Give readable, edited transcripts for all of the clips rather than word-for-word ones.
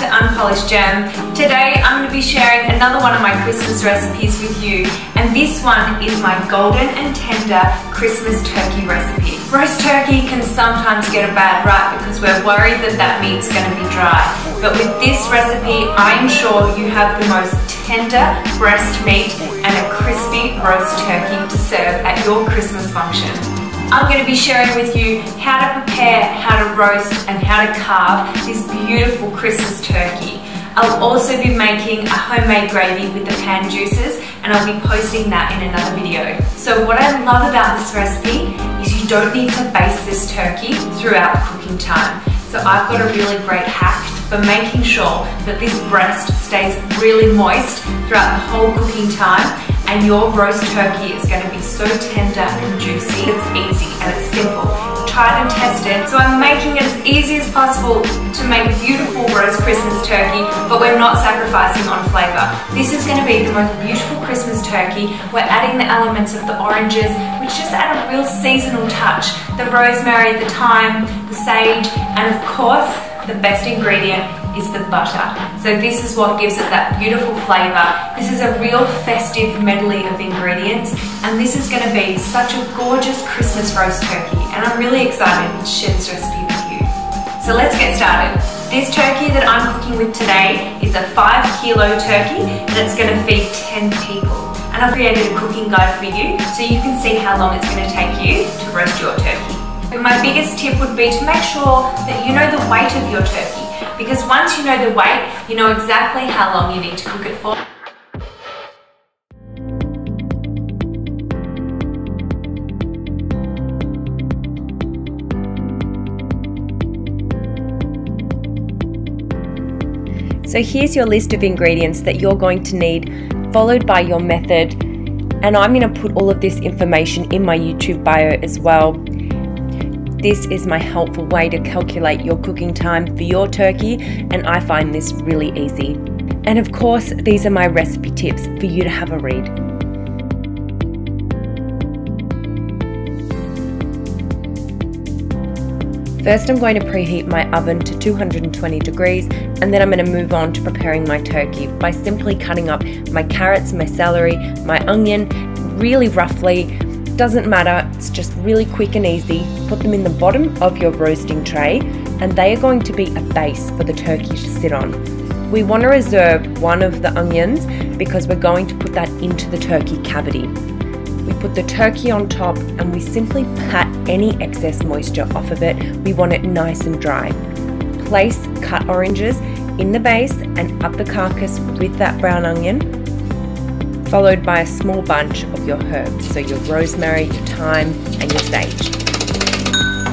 to Unpolished Gem. Today I'm going to be sharing another one of my Christmas recipes with you, and this one is my golden and tender Christmas turkey recipe. Roast turkey can sometimes get a bad rap because we're worried that that meat's going to be dry, but with this recipe I ensure you have the most tender breast meat and a crispy roast turkey to serve at your Christmas function. I'm going to be sharing with you how to prepare, how to roast and how to carve this beautiful Christmas turkey. I'll also be making a homemade gravy with the pan juices, and I'll be posting that in another video. So what I love about this recipe is you don't need to baste this turkey throughout the cooking time. So I've got a really great hack for making sure that this breast stays really moist throughout the whole cooking time, and your roast turkey is going to be so tender and juicy. It's easy and it's simple. Tried and tested, so I'm making it as easy as possible to make a beautiful roast Christmas turkey, but we're not sacrificing on flavour. This is going to be the most beautiful Christmas turkey. We're adding the elements of the oranges, which just add a real seasonal touch. The rosemary, the thyme, the sage, and of course, the best ingredient is the butter. So this is what gives it that beautiful flavour. This is a real festive medley of ingredients, and this is going to be such a gorgeous Christmas roast turkey, and I'm really excited to share this recipe with you. So let's get started. This turkey that I'm cooking with today is a 5-kilo turkey that's going to feed 10 people. And I've created a cooking guide for you so you can see how long it's going to take you to roast your turkey. My biggest tip would be to make sure that you know the weight of your turkey, because once you know the weight, you know exactly how long you need to cook it for. So here's your list of ingredients that you're going to need, followed by your method, and I'm going to put all of this information in my YouTube bio as well. This is my helpful way to calculate your cooking time for your turkey, and I find this really easy. And of course, these are my recipe tips for you to have a read. First, I'm going to preheat my oven to 220 degrees, and then I'm going to move on to preparing my turkey by simply cutting up my carrots, my celery, my onion, really roughly. Doesn't matter, it's just really quick and easy. Put them in the bottom of your roasting tray, and they are going to be a base for the turkey to sit on. We want to reserve one of the onions because we're going to put that into the turkey cavity. We put the turkey on top and we simply pat any excess moisture off of it. We want it nice and dry. Place cut oranges in the base and up the carcass with that brown onion, followed by a small bunch of your herbs, so your rosemary, your thyme, and your sage.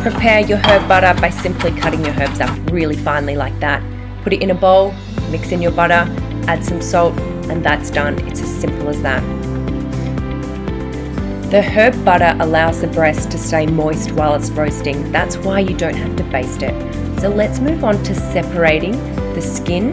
Prepare your herb butter by simply cutting your herbs up really finely like that. Put it in a bowl, mix in your butter, add some salt, and that's done. It's as simple as that. The herb butter allows the breast to stay moist while it's roasting. That's why you don't have to baste it. So let's move on to separating the skin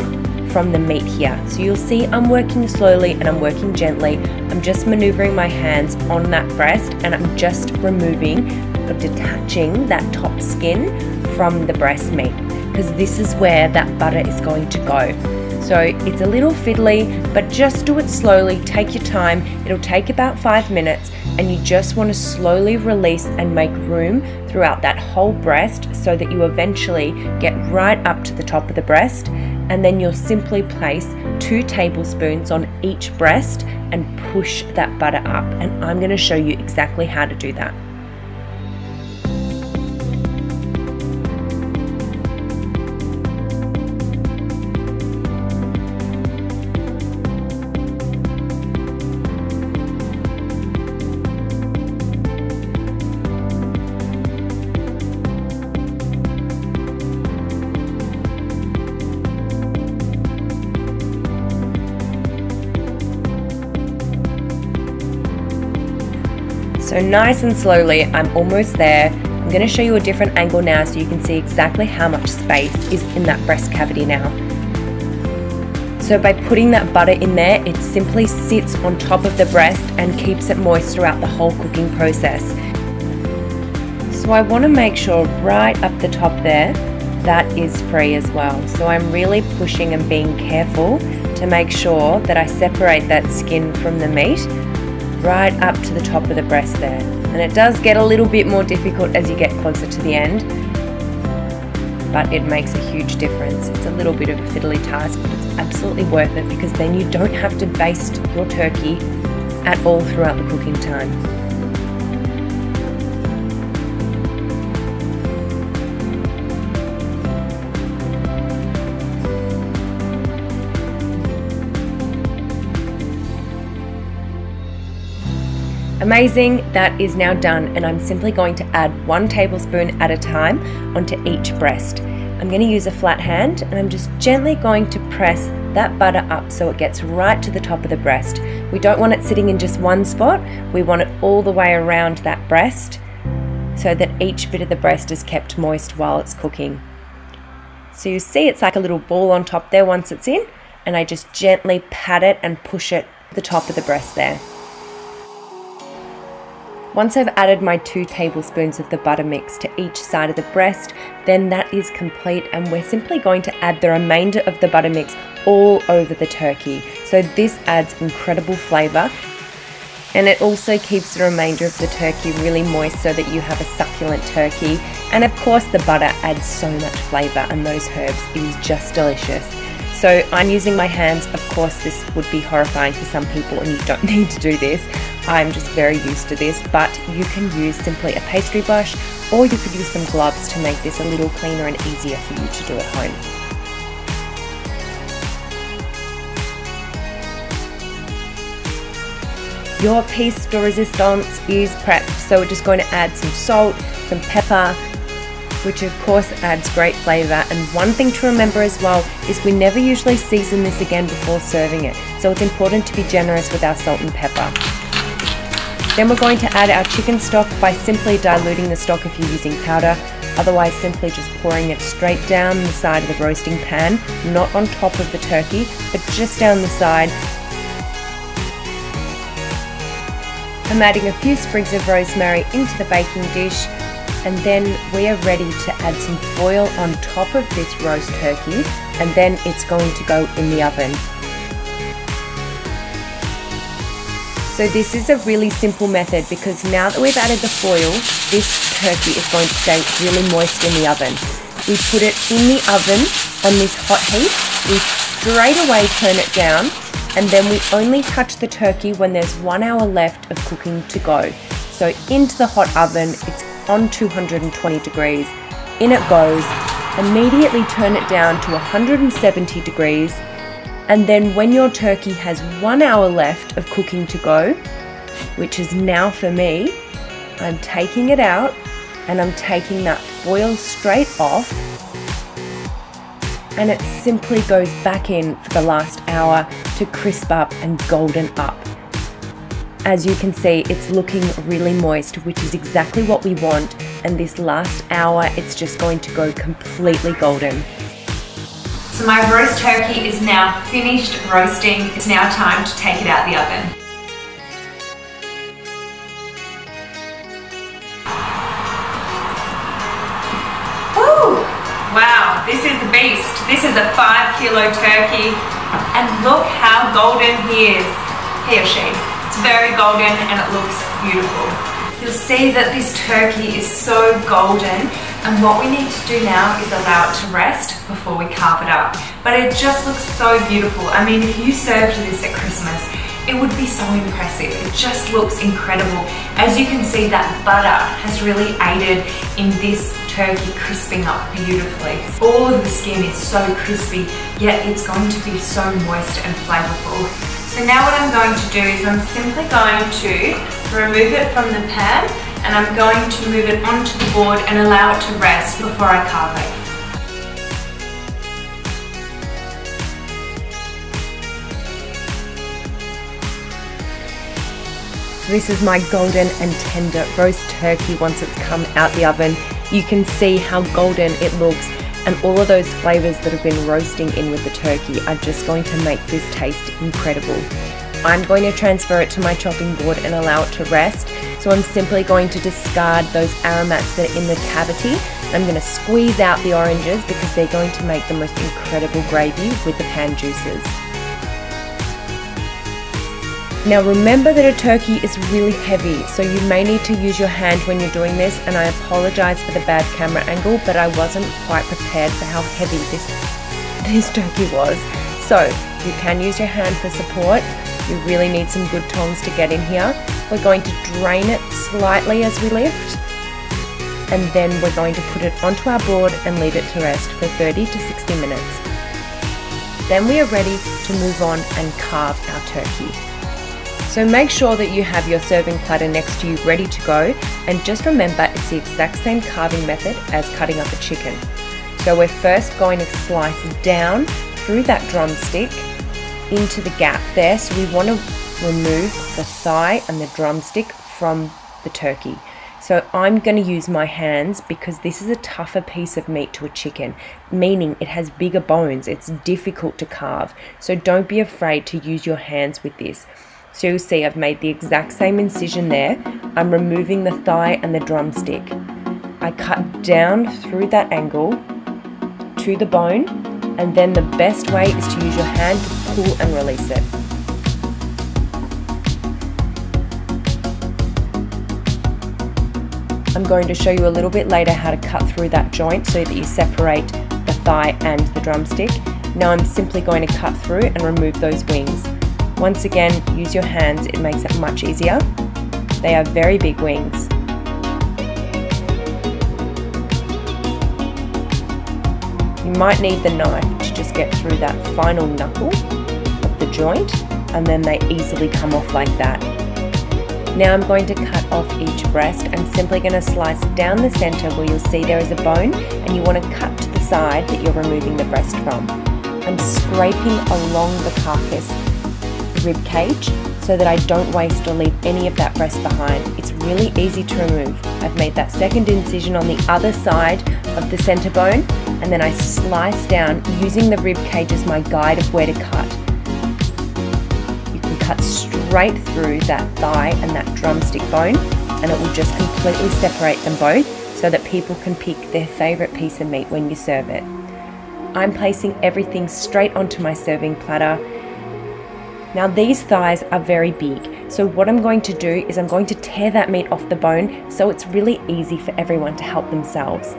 from the meat here. So you'll see I'm working slowly and I'm working gently. I'm just maneuvering my hands on that breast, and I'm just removing or detaching that top skin from the breast meat, because this is where that butter is going to go. So it's a little fiddly, but just do it slowly, take your time. It'll take about 5 minutes, and you just want to slowly release and make room throughout that whole breast so that you eventually get right up to the top of the breast, and then you'll simply place 2 tablespoons on each breast and push that butter up, and I'm going to show you exactly how to do that. So nice and slowly, I'm almost there. I'm going to show you a different angle now so you can see exactly how much space is in that breast cavity now. So by putting that butter in there, it simply sits on top of the breast and keeps it moist throughout the whole cooking process. So I want to make sure right up the top there that is free as well. So I'm really pushing and being careful to make sure that I separate that skin from the meat right up to the top of the breast there. And it does get a little bit more difficult as you get closer to the end, but it makes a huge difference. It's a little bit of a fiddly task, but it's absolutely worth it, because then you don't have to baste your turkey at all throughout the cooking time. Amazing, that is now done, and I'm simply going to add 1 tablespoon at a time onto each breast. I'm going to use a flat hand, and I'm just gently going to press that butter up so it gets right to the top of the breast. We don't want it sitting in just one spot, we want it all the way around that breast so that each bit of the breast is kept moist while it's cooking. So you see it's like a little ball on top there once it's in, and I just gently pat it and push it to the top of the breast there. Once I've added my 2 tablespoons of the butter mix to each side of the breast, then that is complete, and we're simply going to add the remainder of the butter mix all over the turkey. So this adds incredible flavour, and it also keeps the remainder of the turkey really moist so that you have a succulent turkey. And of course the butter adds so much flavour, and those herbs, it is just delicious. So I'm using my hands. Of course this would be horrifying for some people, and you don't need to do this. I'm just very used to this, but you can use simply a pastry brush, or you could use some gloves to make this a little cleaner and easier for you to do at home. Your piece de resistance is prepped, so we're just going to add some salt, some pepper, which of course adds great flavour. And one thing to remember as well is we never usually season this again before serving it, so it's important to be generous with our salt and pepper. Then we're going to add our chicken stock by simply diluting the stock if you're using powder, otherwise simply just pouring it straight down the side of the roasting pan, not on top of the turkey, but just down the side. I'm adding a few sprigs of rosemary into the baking dish, and then we are ready to add some foil on top of this roast turkey, and then it's going to go in the oven. So this is a really simple method, because now that we've added the foil, this turkey is going to stay really moist in the oven. We put it in the oven on this hot heat, we straight away turn it down, and then we only touch the turkey when there's 1 hour left of cooking to go. So into the hot oven, it's on 220 degrees, in it goes, immediately turn it down to 170 degrees, and then when your turkey has 1 hour left of cooking to go, which is now for me, I'm taking it out and I'm taking that foil straight off, and it simply goes back in for the last hour to crisp up and golden up. As you can see, it's looking really moist, which is exactly what we want, and this last hour it's just going to go completely golden. So my roast turkey is now finished roasting. It's now time to take it out the oven. Woo! Wow, this is the beast. This is a 5-kilo turkey, and look how golden he is. He or she. It's very golden and it looks beautiful. You'll see that this turkey is so golden, and what we need to do now is allow it to rest before we carve it up. But it just looks so beautiful. I mean, if you served this at Christmas, it would be so impressive. It just looks incredible. As you can see, that butter has really aided in this turkey crisping up beautifully. All of the skin is so crispy, yet it's going to be so moist and flavorful. So now what I'm going to do is I'm simply going to remove it from the pan, and I'm going to move it onto the board and allow it to rest before I carve it. This is my golden and tender roast turkey once it's come out the oven. You can see how golden it looks, and all of those flavours that have been roasting in with the turkey are just going to make this taste incredible. I'm going to transfer it to my chopping board and allow it to rest, So I'm simply going to discard those aromats that are in the cavity. I'm going to squeeze out the oranges because they're going to make the most incredible gravy with the pan juices. Now remember that a turkey is really heavy, so you may need to use your hand when you're doing this, and I apologize for the bad camera angle, but I wasn't quite prepared for how heavy this turkey was. So you can use your hand for support. You really need some good tongs to get in here. We're going to drain it slightly as we lift, and then we're going to put it onto our board and leave it to rest for 30 to 60 minutes. Then we are ready to move on and carve our turkey. So make sure that you have your serving platter next to you ready to go, and just remember it's the exact same carving method as cutting up a chicken. So we're first going to slice down through that drumstick into the gap there. So we want to remove the thigh and the drumstick from the turkey. So I'm going to use my hands because this is a tougher piece of meat to a chicken, meaning it has bigger bones. It's difficult to carve. So don't be afraid to use your hands with this. So you'll see I've made the exact same incision there. I'm removing the thigh and the drumstick. I cut down through that angle to the bone, and then the best way is to use your hand to pull and release it. I'm going to show you a little bit later how to cut through that joint so that you separate the thigh and the drumstick. Now I'm simply going to cut through and remove those wings. Once again, use your hands, it makes it much easier. They are very big wings. You might need the knife to just get through that final knuckle of the joint, and then they easily come off like that. Now I'm going to cut off each breast. I'm simply going to slice down the center where you'll see there is a bone, and you want to cut to the side that you're removing the breast from. I'm scraping along the carcass rib cage so that I don't waste or leave any of that breast behind. It's really easy to remove. I've made that second incision on the other side of the center bone, and then I slice down using the rib cage as my guide of where to cut. You can cut straight through that thigh and that drumstick bone, and it will just completely separate them both so that people can pick their favorite piece of meat when you serve it. I'm placing everything straight onto my serving platter. Now these thighs are very big, so what I'm going to do is I'm going to tear that meat off the bone so it's really easy for everyone to help themselves.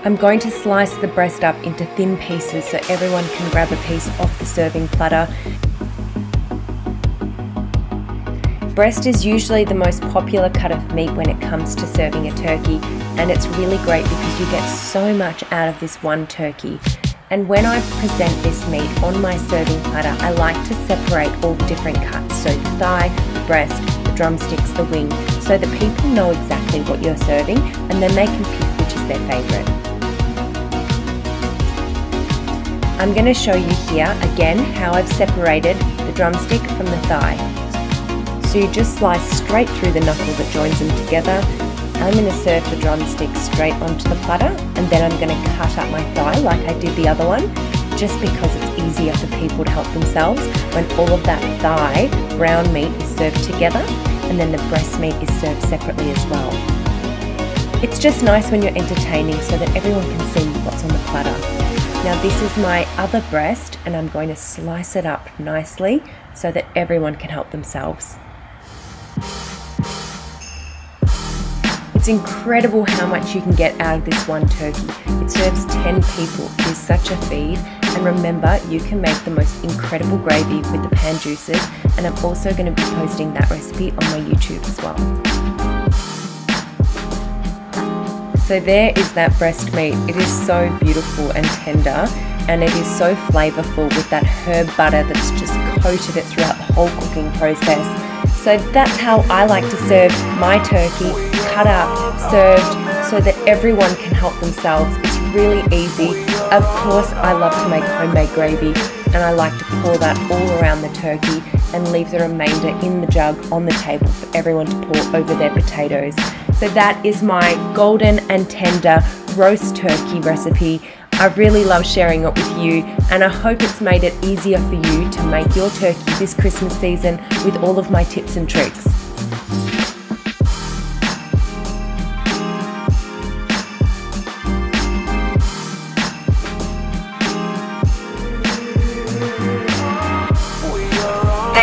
I'm going to slice the breast up into thin pieces so everyone can grab a piece off the serving platter. Breast is usually the most popular cut of meat when it comes to serving a turkey, and it's really great because you get so much out of this one turkey. And when I present this meat on my serving platter, I like to separate all the different cuts, so the thigh, the breast, the drumsticks, the wing, so that people know exactly what you're serving, and then they can pick which is their favourite. I'm going to show you here again how I've separated the drumstick from the thigh. So you just slice straight through the knuckle that joins them together. I'm going to serve the drumstick straight onto the platter, and then I'm going to cut up my thigh like I did the other one, just because it's easier for people to help themselves when all of that thigh brown meat is served together, and then the breast meat is served separately as well. It's just nice when you're entertaining so that everyone can see what's on the platter. Now this is my other breast, and I'm going to slice it up nicely so that everyone can help themselves. It's incredible how much you can get out of this one turkey. It serves 10 people. It is such a feed. And remember, you can make the most incredible gravy with the pan juices, and I'm also going to be posting that recipe on my YouTube as well. So there is that breast meat. It is so beautiful and tender, and it is so flavorful with that herb butter that's just coated it throughout the whole cooking process. So that's how I like to serve my turkey, cut up, served, so that everyone can help themselves. It's really easy. Of course, I love to make homemade gravy, and I like to pour that all around the turkey and leave the remainder in the jug on the table for everyone to pour over their potatoes. So that is my golden and tender roast turkey recipe. I really love sharing it with you, and I hope it's made it easier for you to make your turkey this Christmas season with all of my tips and tricks.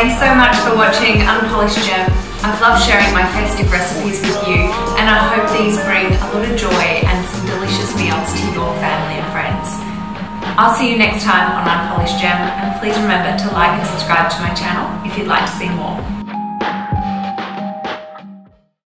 Thanks so much for watching Unpolished Gem. I've loved sharing my festive recipes with you, and I hope these bring a lot of joy and some delicious meals to your family and friends. I'll see you next time on Unpolished Gem, and please remember to like and subscribe to my channel if you'd like to see more.